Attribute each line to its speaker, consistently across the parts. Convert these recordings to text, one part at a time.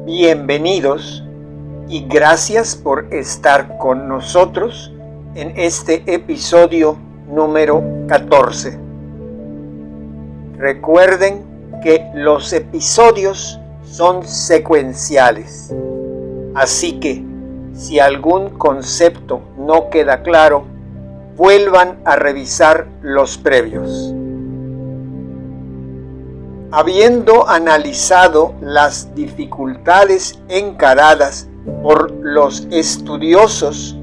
Speaker 1: Bienvenidos y gracias por estar con nosotros en este episodio número 14. Recuerden que los episodios son secuenciales, así que si algún concepto no queda claro, vuelvan a revisar los previos. Habiendo analizado las dificultades encaradas por los estudiosos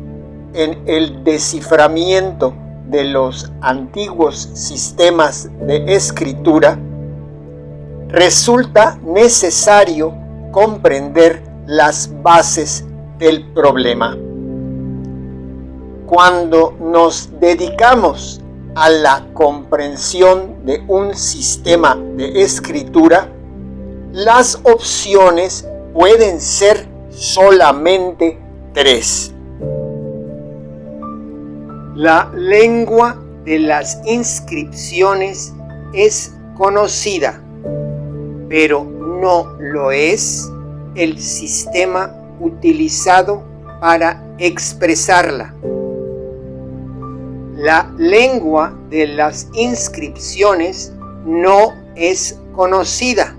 Speaker 1: en el desciframiento de los antiguos sistemas de escritura, resulta necesario comprender las bases del problema. Cuando nos dedicamos a la comprensión de un sistema de escritura, las opciones pueden ser solamente tres. La lengua de las inscripciones es conocida, pero no lo es el sistema utilizado para expresarla. La lengua de las inscripciones no es conocida,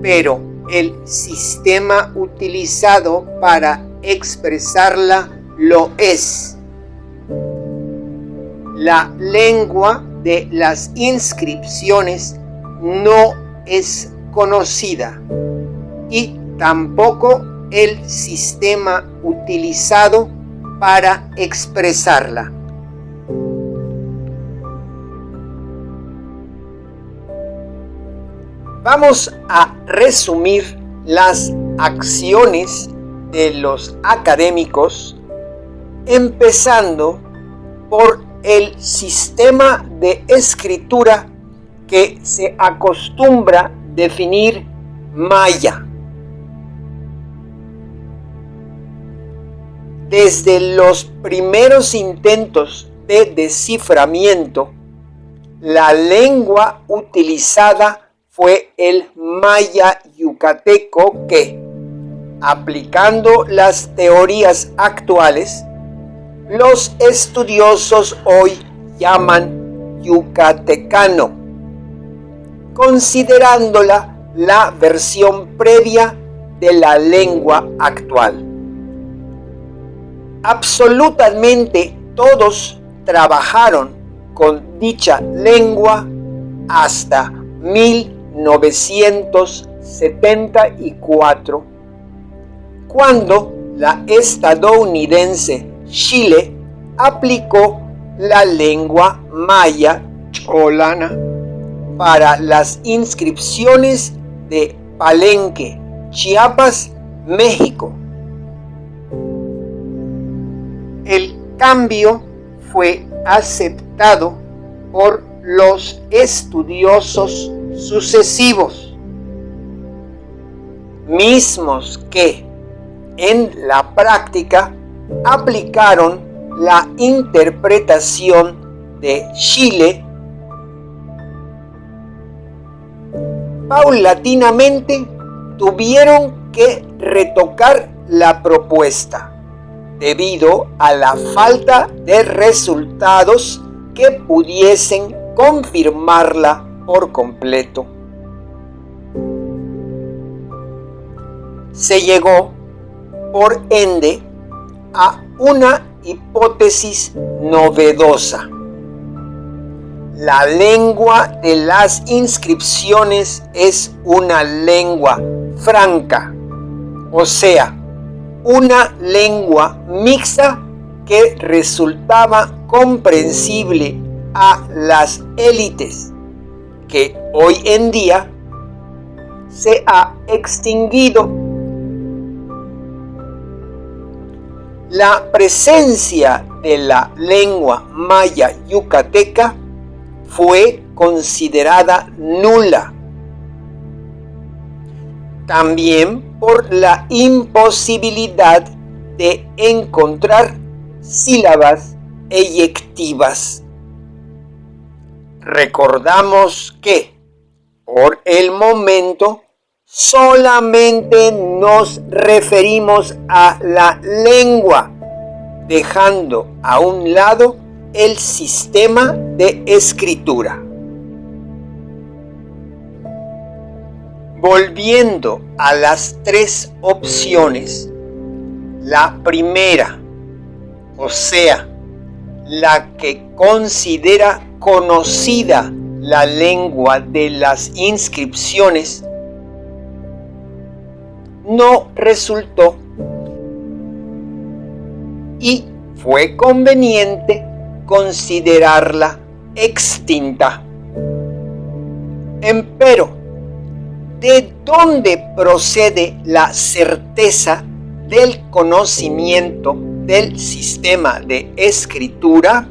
Speaker 1: pero el sistema utilizado para expresarla lo es. La lengua de las inscripciones no es conocida y tampoco el sistema utilizado para expresarla. Vamos a resumir las acciones de los académicos, empezando por el sistema de escritura que se acostumbra definir maya. Desde los primeros intentos de desciframiento, la lengua utilizada fue el maya yucateco que, aplicando las teorías actuales, los estudiosos hoy llaman yucatecano, considerándola la versión previa de la lengua actual. Absolutamente todos trabajaron con dicha lengua hasta 1974, cuando la estadounidense Chile aplicó la lengua maya cholana para las inscripciones de Palenque, Chiapas, México. El cambio fue aceptado por los estudiosos sucesivos, mismos que en la práctica aplicaron la interpretación de Chile. Paulatinamente tuvieron que retocar la propuesta debido a la falta de resultados que pudiesen confirmarla por completo. Se llegó, por ende, a una hipótesis novedosa. La lengua de las inscripciones es una lengua franca, o sea, una lengua mixta que resultaba comprensible a las élites, que hoy en día se ha extinguido. La presencia de la lengua maya yucateca fue considerada nula, también por la imposibilidad de encontrar sílabas eyectivas. Recordamos que, por el momento, solamente nos referimos a la lengua, dejando a un lado el sistema de escritura. Volviendo a las tres opciones, la primera, o sea, la que considera conocida la lengua de las inscripciones, no resultó y fue conveniente considerarla extinta. Empero, ¿de dónde procede la certeza del conocimiento del sistema de escritura?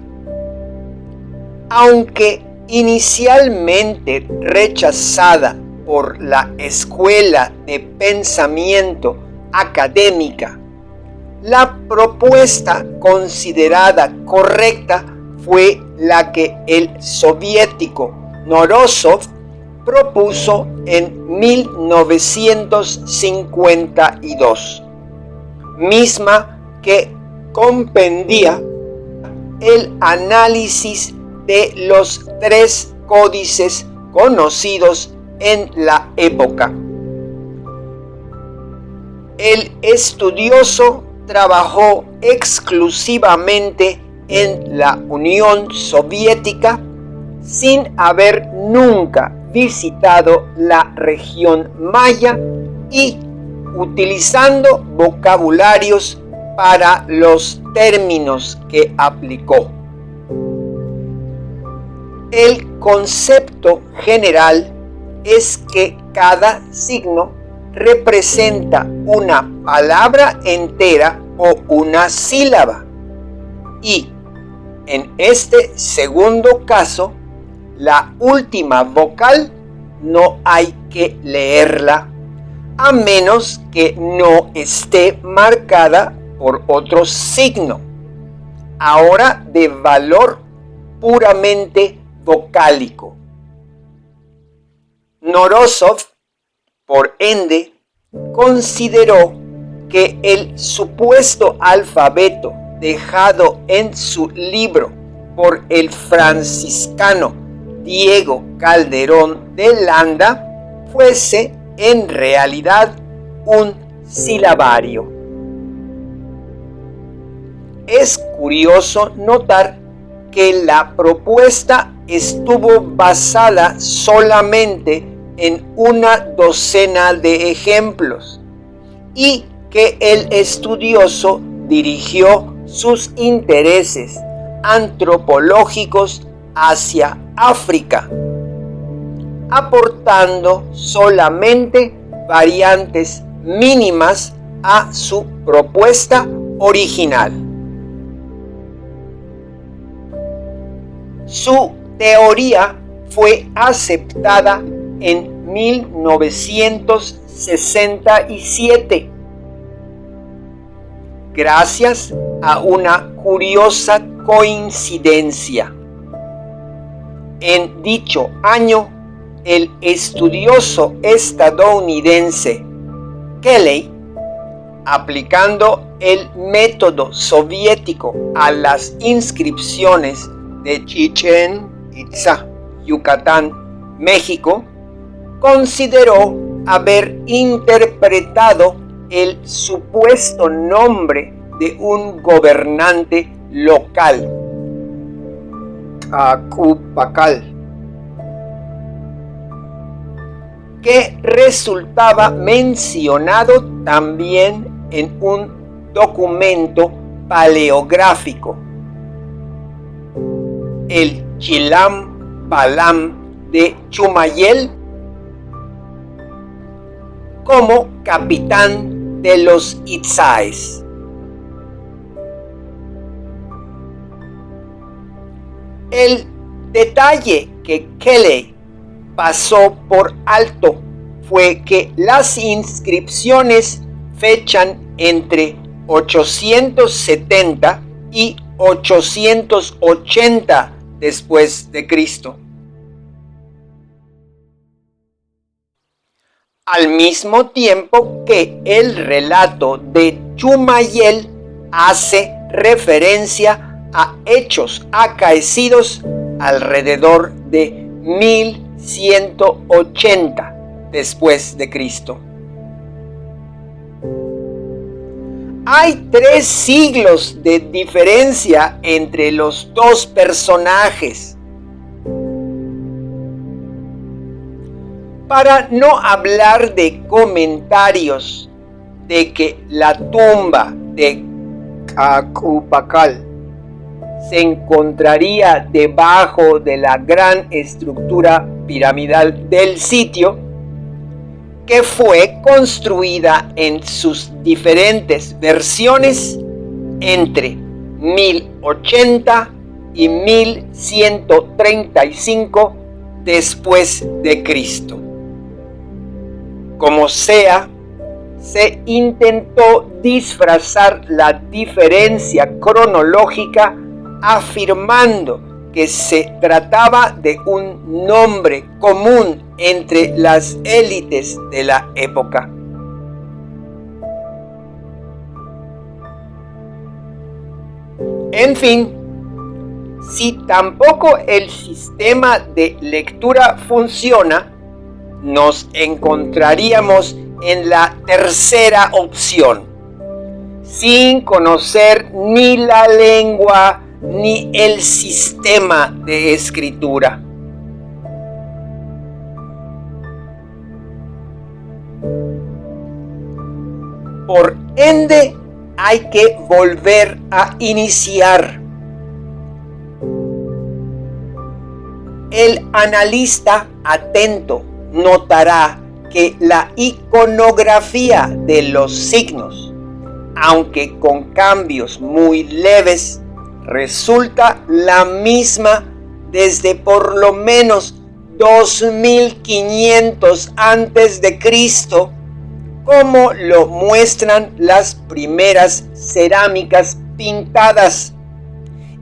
Speaker 1: Aunque inicialmente rechazada por la escuela de pensamiento académica, la propuesta considerada correcta fue la que el soviético Norozov propuso en 1952, misma que compendía el análisis de los tres códices conocidos en la época. El estudioso trabajó exclusivamente en la Unión Soviética sin haber nunca visitado la región maya y utilizando vocabularios para los términos que aplicó. El concepto general es que cada signo representa una palabra entera o una sílaba, y en este segundo caso, la última vocal no hay que leerla a menos que no esté marcada por otro signo, ahora de valor puramente vocálico. Norozov, por ende, consideró que el supuesto alfabeto dejado en su libro por el franciscano Diego Calderón de Landa fuese en realidad un silabario. Es curioso notar que la propuesta estuvo basada solamente en una docena de ejemplos y que el estudioso dirigió sus intereses antropológicos hacia África, aportando solamente variantes mínimas a su propuesta original. Su teoría fue aceptada en 1967 gracias a una curiosa coincidencia. En dicho año, el estudioso estadounidense Kelley, aplicando el método soviético a las inscripciones de Chichén Itzá, Yucatán, México, consideró haber interpretado el supuesto nombre de un gobernante local, Acupacal, que resultaba mencionado también en un documento paleográfico, el Chilam Balam de Chumayel, como capitán de los Itzáes. El detalle que Kelley pasó por alto fue que las inscripciones fechan entre 870 y 880 después de Cristo. al mismo tiempo que el relato de Chumayel hace referencia a hechos acaecidos alrededor de 1180 después de Cristo. Hay 3 siglos de diferencia entre los dos personajes. Para no hablar de comentarios de que la tumba de Cacupacal se encontraría debajo de la gran estructura piramidal del sitio, que fue construida en sus diferentes versiones entre 1080 y 1135 después de Cristo. Como sea, se intentó disfrazar la diferencia cronológica afirmando que se trataba de un nombre común entre las élites de la época. En fin, si tampoco el sistema de lectura funciona, nos encontraríamos en la tercera opción, sin conocer ni la lengua ni el sistema de escritura. Por ende, hay que volver a iniciar. El analista atento notará que la iconografía de los signos, aunque con cambios muy leves, resulta la misma desde por lo menos 2500 antes de Cristo, como lo muestran las primeras cerámicas pintadas,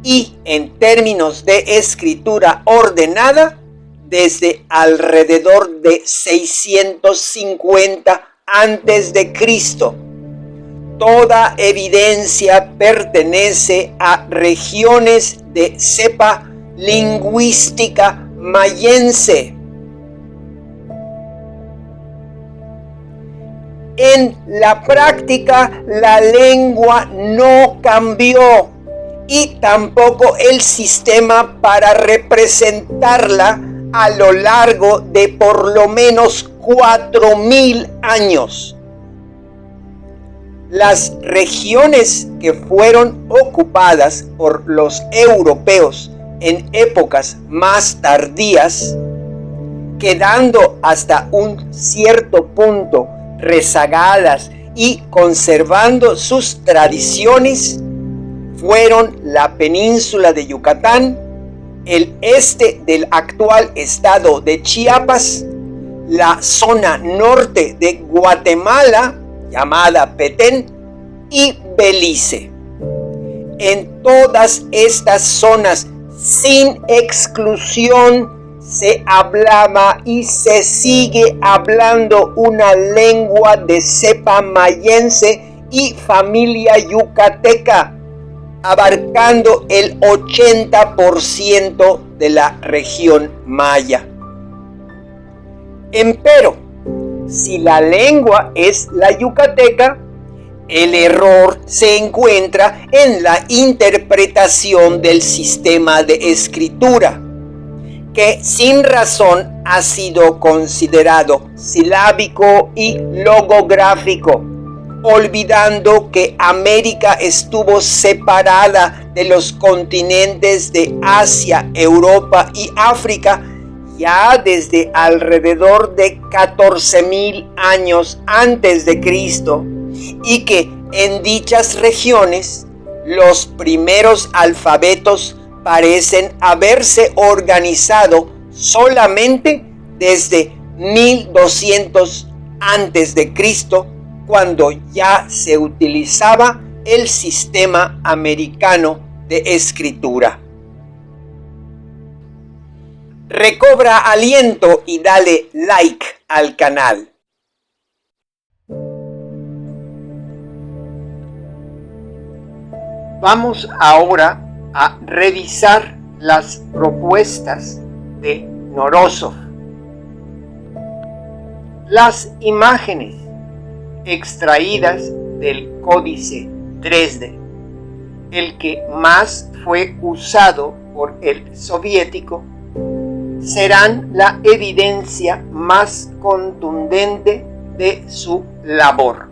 Speaker 1: y en términos de escritura ordenada, desde alrededor de 650 antes de Cristo. Toda evidencia pertenece a regiones de cepa lingüística mayense. En la práctica, la lengua no cambió y tampoco el sistema para representarla a lo largo de por lo menos 4000 años. Las regiones que fueron ocupadas por los europeos en épocas más tardías, quedando hasta un cierto punto rezagadas y conservando sus tradiciones, fueron la península de Yucatán, el este del actual estado de Chiapas, la zona norte de Guatemala, llamada Petén, y Belice. En todas estas zonas, sin exclusión, se hablaba y se sigue hablando una lengua de cepa mayense y familia yucateca, abarcando el 80% de la región maya. Empero, si la lengua es la yucateca, el error se encuentra en la interpretación del sistema de escritura, que sin razón ha sido considerado silábico y logográfico, olvidando que América estuvo separada de los continentes de Asia, Europa y África ya desde alrededor de 14,000 años antes de Cristo, y que en dichas regiones los primeros alfabetos parecen haberse organizado solamente desde 1200 antes de Cristo, cuando ya se utilizaba el sistema americano de escritura. Recobra aliento y dale like al canal. Vamos ahora a revisar las propuestas de Norózov. Las imágenes extraídas del Códice Dresde, el que más fue usado por el soviético, serán la evidencia más contundente de su labor.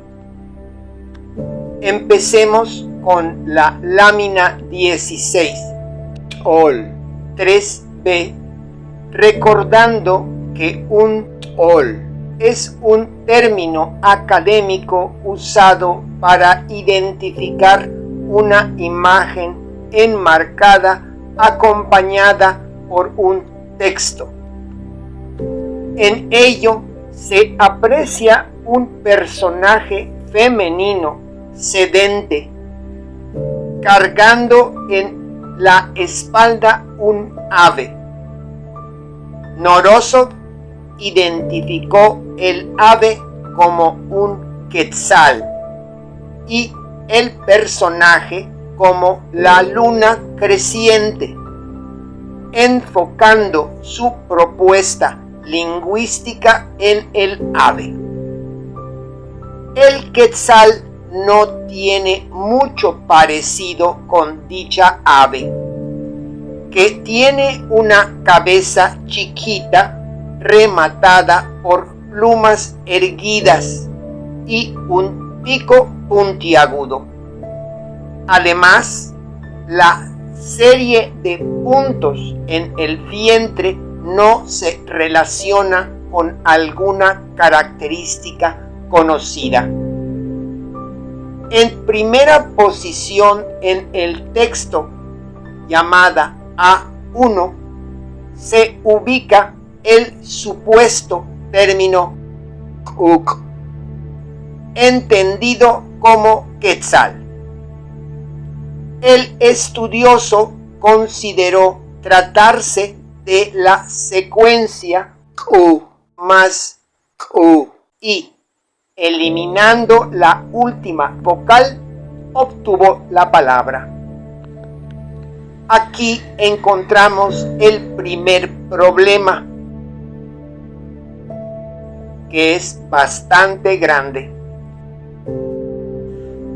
Speaker 1: Empecemos con la lámina 16, OL 3b, recordando que un OL es un término académico usado para identificar una imagen enmarcada acompañada por un texto. En ello se aprecia un personaje femenino sedente, cargando en la espalda un ave. Norózov identificó el ave como un quetzal y el personaje como la luna creciente, enfocando su propuesta lingüística en el ave. El quetzal no tiene mucho parecido con dicha ave, que tiene una cabeza chiquita rematada por plumas erguidas y un pico puntiagudo. Además, la serie de puntos en el vientre no se relaciona con alguna característica conocida. En primera posición en el texto, llamada A1, se ubica el supuesto término Kuk, entendido como quetzal. El estudioso consideró tratarse de la secuencia Q más QI. Eliminando la última vocal, obtuvo la palabra. Aquí encontramos el primer problema, que es bastante grande.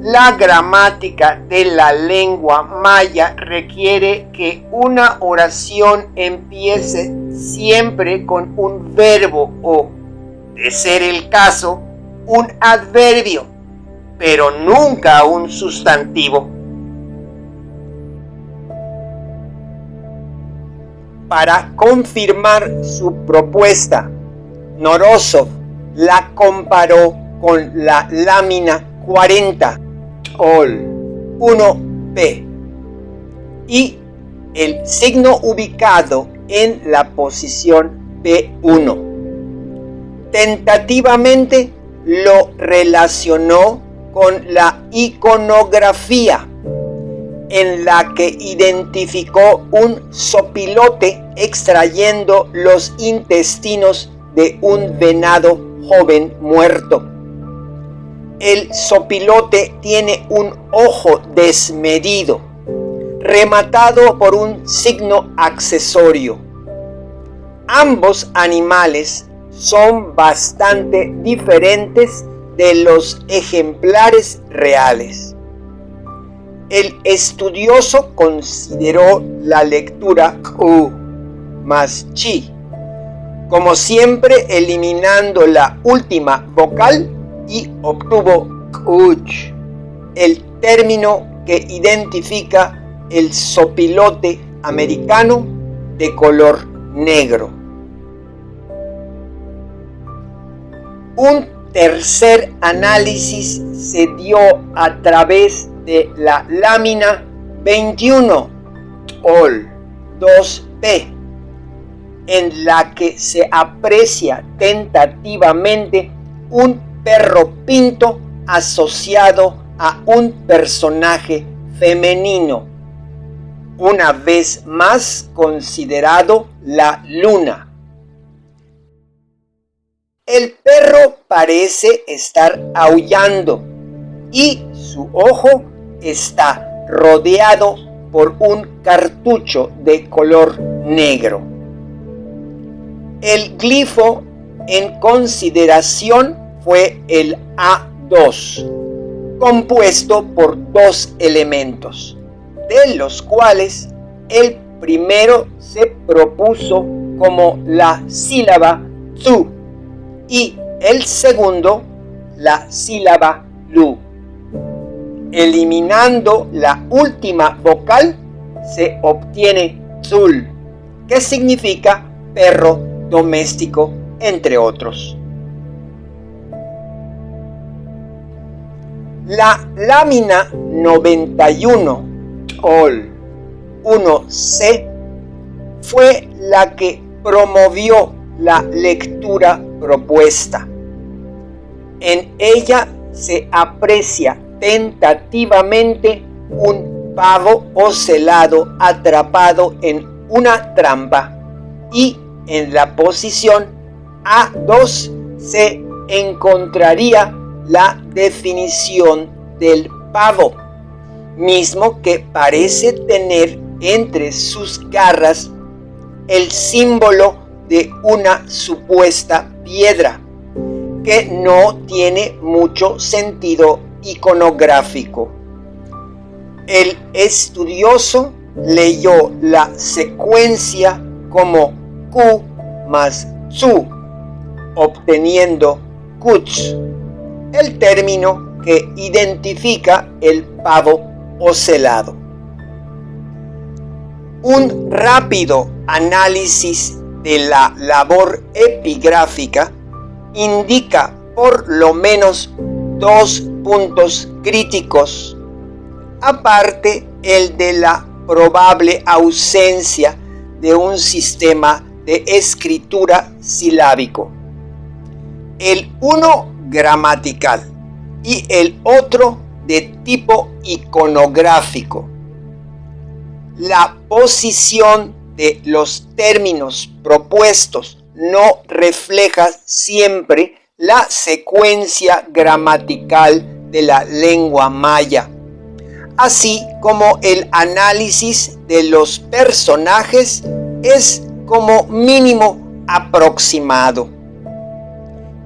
Speaker 1: La gramática de la lengua maya requiere que una oración empiece siempre con un verbo o, de ser el caso, un adverbio, pero nunca un sustantivo. Para confirmar su propuesta, Norózov la comparó con la lámina 40, OL 1b, y el signo ubicado en la posición B1. Tentativamente lo relacionó con la iconografía, en la que identificó un zopilote extrayendo los intestinos de un venado joven muerto. El zopilote tiene un ojo desmedido, rematado por un signo accesorio. Ambos animales son bastante diferentes de los ejemplares reales. El estudioso consideró la lectura Q más chi, como siempre eliminando la última vocal, y obtuvo Kuch, el término que identifica el zopilote americano de color negro. Un tercer análisis se dio a través de la lámina 21, OL 2p, en la que se aprecia tentativamente un perro pinto asociado a un personaje femenino, una vez más considerado la luna. El perro parece estar aullando y su ojo está rodeado por un cartucho de color negro. El glifo en consideración fue el A2, compuesto por dos elementos, de los cuales el primero se propuso como la sílaba tsu y el segundo la sílaba lu. Eliminando la última vocal se obtiene tzul, que significa perro doméstico, entre otros. La lámina 91 Tol 1C fue la que promovió la lectura propuesta. En ella se aprecia tentativamente un pavo ocelado atrapado en una trampa, y en la posición A2 se encontraría la definición del pavo, mismo que parece tener entre sus garras el símbolo de una supuesta piedra, que no tiene mucho sentido iconográfico. El estudioso leyó la secuencia como Q más Tsu, obteniendo Kuts, el término que identifica el pavo ocelado. Un rápido análisis de la labor epigráfica indica por lo menos dos puntos críticos, aparte el de la probable ausencia de un sistema de escritura silábico, el uno gramatical y el otro de tipo iconográfico. La posición de los términos propuestos no refleja siempre la secuencia gramatical de la lengua maya, así como el análisis de los personajes es como mínimo aproximado.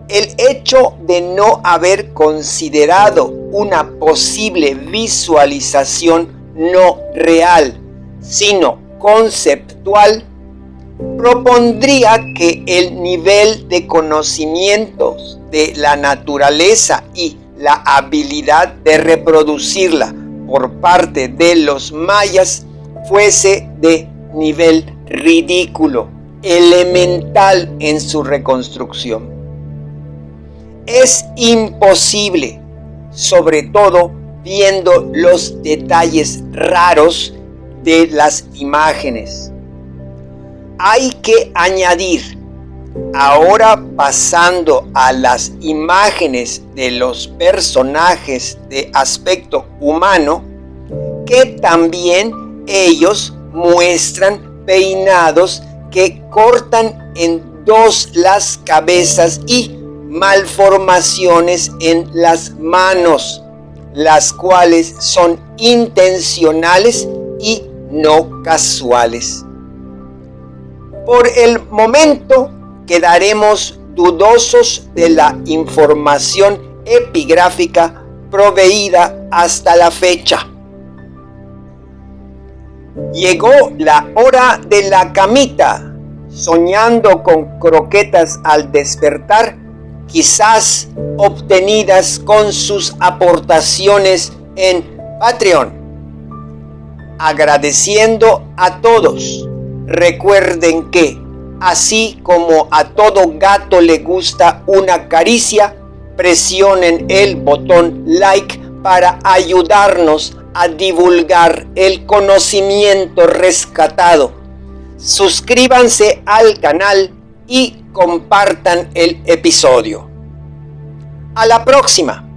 Speaker 1: El hecho de no haber considerado una posible visualización no real, sino conceptual, propondría que el nivel de conocimientos de la naturaleza y la habilidad de reproducirla por parte de los mayas fuese de nivel ridículo, elemental en su reconstrucción. Es imposible, sobre todo viendo los detalles raros de las imágenes. Hay que añadir, ahora pasando a las imágenes de los personajes de aspecto humano, que también ellos muestran peinados que cortan en dos las cabezas y malformaciones en las manos, las cuales son intencionales y no casuales. Por el momento quedaremos dudosos de la información epigráfica proveída hasta la fecha. Llegó la hora de la camita, soñando con croquetas al despertar, quizás obtenidas con sus aportaciones en Patreon. Agradeciendo a todos. Recuerden que, así como a todo gato le gusta una caricia, presionen el botón like para ayudarnos a divulgar el conocimiento rescatado. Suscríbanse al canal y compartan el episodio. A la próxima.